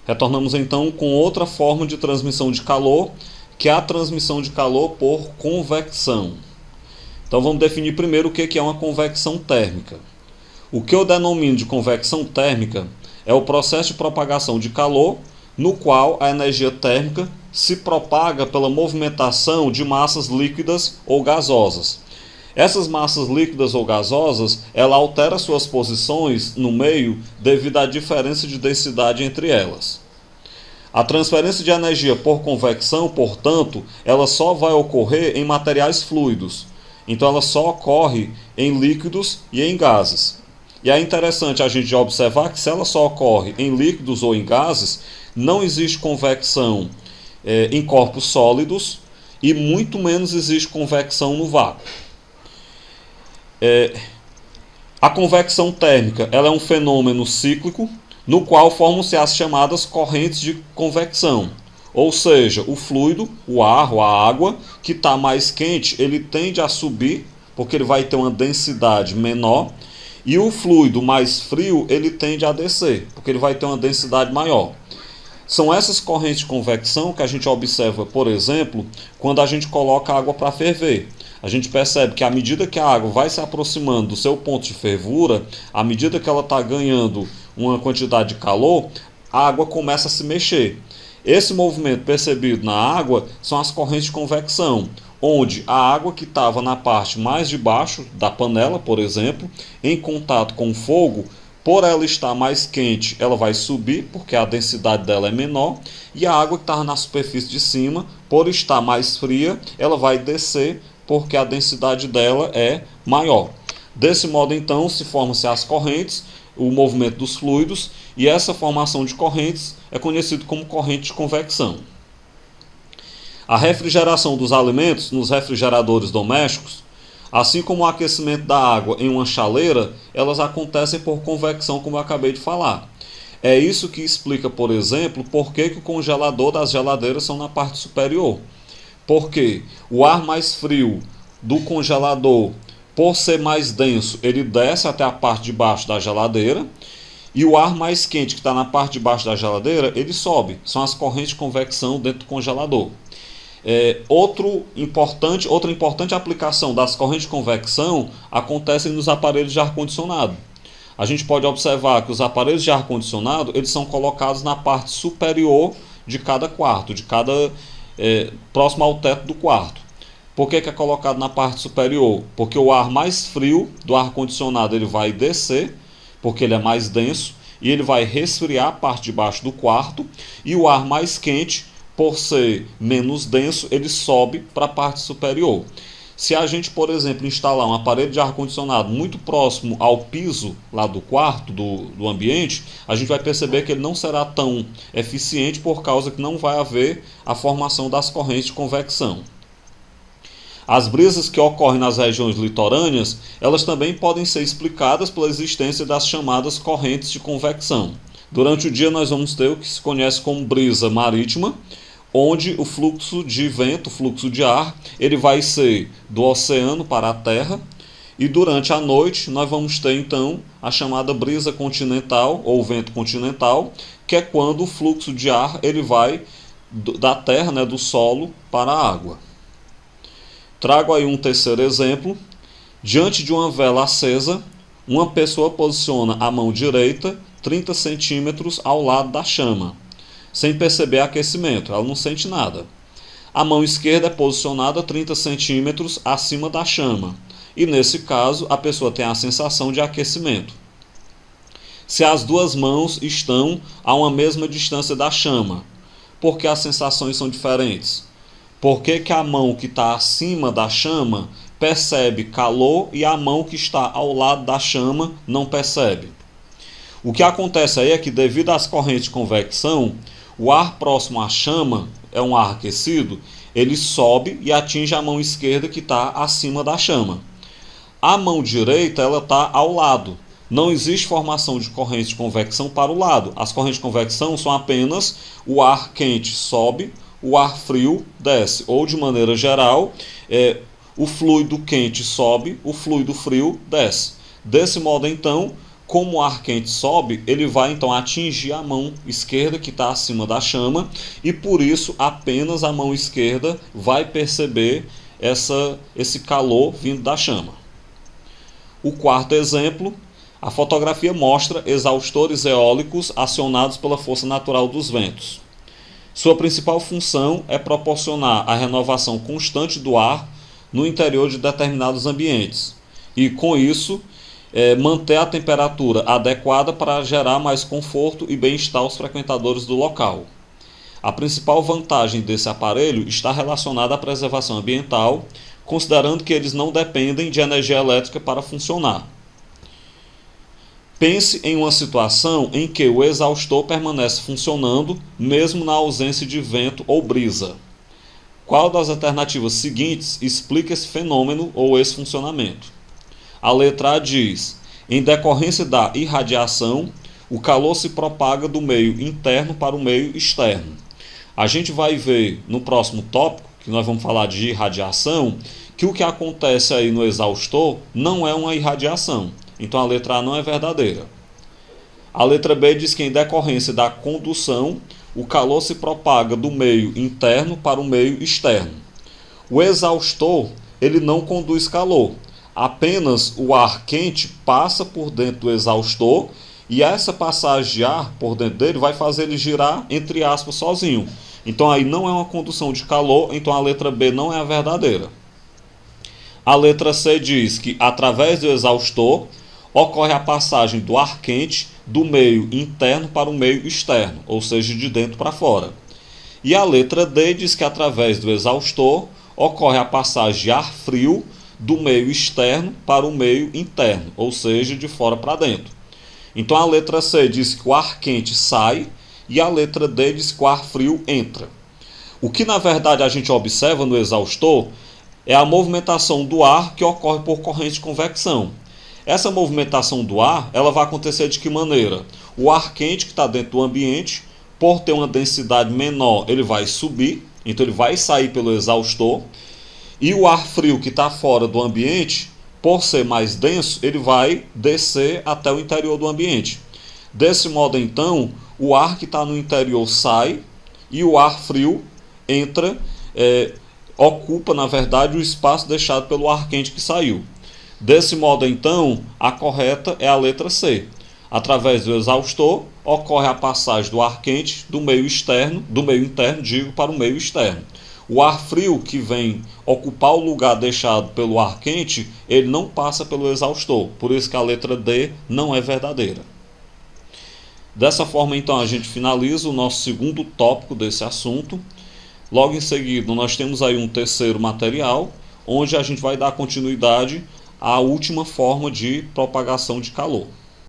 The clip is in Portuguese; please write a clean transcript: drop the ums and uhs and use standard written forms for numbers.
Retornamos então com outra forma de transmissão de calor, que é a transmissão de calor por convecção. Então vamos definir primeiro o que é uma convecção térmica. O que eu denomino de convecção térmica é o processo de propagação de calor, no qual a energia térmica se propaga pela movimentação de massas líquidas ou gasosas. Essas massas líquidas ou gasosas, ela altera suas posições no meio devido à diferença de densidade entre elas. A transferência de energia por convecção, portanto, ela só vai ocorrer em materiais fluidos. Então ela só ocorre em líquidos e em gases. E é interessante a gente observar que se ela só ocorre em líquidos ou em gases, não existe convecção em corpos sólidos e muito menos existe convecção no vácuo. A convecção térmica ela é um fenômeno cíclico no qual formam-se as chamadas correntes de convecção. Ou seja, o fluido, o ar ou a água, que está mais quente, ele tende a subir, porque ele vai ter uma densidade menor, e o fluido mais frio, ele tende a descer, porque ele vai ter uma densidade maior. São essas correntes de convecção que a gente observa, por exemplo, quando a gente coloca a água para ferver. A gente percebe que à medida que a água vai se aproximando do seu ponto de fervura, à medida que ela está ganhando uma quantidade de calor, a água começa a se mexer. Esse movimento percebido na água são as correntes de convecção, onde a água que estava na parte mais de baixo da panela, por exemplo, em contato com o fogo, por ela estar mais quente, ela vai subir, porque a densidade dela é menor, e a água que estava na superfície de cima, por estar mais fria, ela vai descer, porque a densidade dela é maior. Desse modo, então, se formam-se as correntes, o movimento dos fluidos, e essa formação de correntes é conhecido como corrente de convecção. A refrigeração dos alimentos nos refrigeradores domésticos, assim como o aquecimento da água em uma chaleira, elas acontecem por convecção, como eu acabei de falar. É isso que explica, por exemplo, por que o congelador das geladeiras são na parte superior. Porque o ar mais frio do congelador, por ser mais denso, ele desce até a parte de baixo da geladeira, e o ar mais quente que está na parte de baixo da geladeira, ele sobe. São as correntes de convecção dentro do congelador. Outra importante aplicação das correntes de convecção acontecem nos aparelhos de ar-condicionado. A gente pode observar que os aparelhos de ar-condicionado eles são colocados na parte superior de cada quarto, próximo ao teto do quarto. Por que é colocado na parte superior? Porque o ar mais frio do ar-condicionado ele vai descer, porque ele é mais denso, e ele vai resfriar a parte de baixo do quarto, e o ar mais quente, por ser menos denso, ele sobe para a parte superior. Se a gente, por exemplo, instalar um aparelho de ar-condicionado muito próximo ao piso lá do quarto, do ambiente, a gente vai perceber que ele não será tão eficiente por causa que não vai haver a formação das correntes de convecção. As brisas que ocorrem nas regiões litorâneas, elas também podem ser explicadas pela existência das chamadas correntes de convecção. Durante o dia nós vamos ter o que se conhece como brisa marítima, onde o fluxo de vento, o fluxo de ar, ele vai ser do oceano para a terra, e durante a noite nós vamos ter então a chamada brisa continental ou vento continental, que é quando o fluxo de ar ele vai da terra, do solo para a água. Trago aí um terceiro exemplo. Diante de uma vela acesa, uma pessoa posiciona a mão direita 30 centímetros ao lado da chama, sem perceber aquecimento, ela não sente nada. A mão esquerda é posicionada 30 centímetros acima da chama, e nesse caso a pessoa tem a sensação de aquecimento. Se as duas mãos estão a uma mesma distância da chama, por que as sensações são diferentes? Por que a mão que está acima da chama percebe calor e a mão que está ao lado da chama não percebe? O que acontece aí é que, devido às correntes de convecção, o ar próximo à chama, é um ar aquecido, ele sobe e atinge a mão esquerda que está acima da chama. A mão direita ela está ao lado. Não existe formação de corrente de convecção para o lado. As correntes de convecção são apenas o ar quente sobe, o ar frio desce. Ou, de maneira geral, o fluido quente sobe, o fluido frio desce. Desse modo, então, Como o ar quente sobe, ele vai então atingir a mão esquerda que está acima da chama e por isso apenas a mão esquerda vai perceber esse calor vindo da chama. O quarto exemplo, a fotografia mostra exaustores eólicos acionados pela força natural dos ventos. Sua principal função é proporcionar a renovação constante do ar no interior de determinados ambientes e, com isso, manter a temperatura adequada para gerar mais conforto e bem-estar aos frequentadores do local. A principal vantagem desse aparelho está relacionada à preservação ambiental, considerando que eles não dependem de energia elétrica para funcionar. Pense em uma situação em que o exaustor permanece funcionando mesmo na ausência de vento ou brisa. Qual das alternativas seguintes explica esse fenômeno ou esse funcionamento? A letra A diz: em decorrência da irradiação, o calor se propaga do meio interno para o meio externo. A gente vai ver no próximo tópico, que nós vamos falar de irradiação, que o que acontece aí no exaustor não é uma irradiação. Então a letra A não é verdadeira. A letra B diz que em decorrência da condução, o calor se propaga do meio interno para o meio externo. O exaustor, ele não conduz calor. Apenas o ar quente passa por dentro do exaustor e essa passagem de ar por dentro dele vai fazer ele girar, entre aspas, sozinho. Então aí não é uma condução de calor, então a letra B não é a verdadeira. A letra C diz que através do exaustor ocorre a passagem do ar quente do meio interno para o meio externo, ou seja, de dentro para fora. E a letra D diz que através do exaustor ocorre a passagem de ar frio do meio externo para o meio interno, ou seja, de fora para dentro. Então a letra C diz que o ar quente sai e a letra D diz que o ar frio entra. O que na verdade a gente observa no exaustor é a movimentação do ar que ocorre por corrente de convecção. Essa movimentação do ar, ela vai acontecer de que maneira? O ar quente que está dentro do ambiente, por ter uma densidade menor, ele vai subir, então ele vai sair pelo exaustor. E o ar frio que está fora do ambiente, por ser mais denso, ele vai descer até o interior do ambiente. Desse modo, então, o ar que está no interior sai e o ar frio entra, ocupa, na verdade, o espaço deixado pelo ar quente que saiu. Desse modo, então, a correta é a letra C. Através do exaustor, ocorre a passagem do ar quente do meio interno, para o meio externo. O ar frio que vem ocupar o lugar deixado pelo ar quente, ele não passa pelo exaustor. Por isso que a letra D não é verdadeira. Dessa forma, então, a gente finaliza o nosso segundo tópico desse assunto. Logo em seguida, nós temos aí um terceiro material, onde a gente vai dar continuidade à última forma de propagação de calor.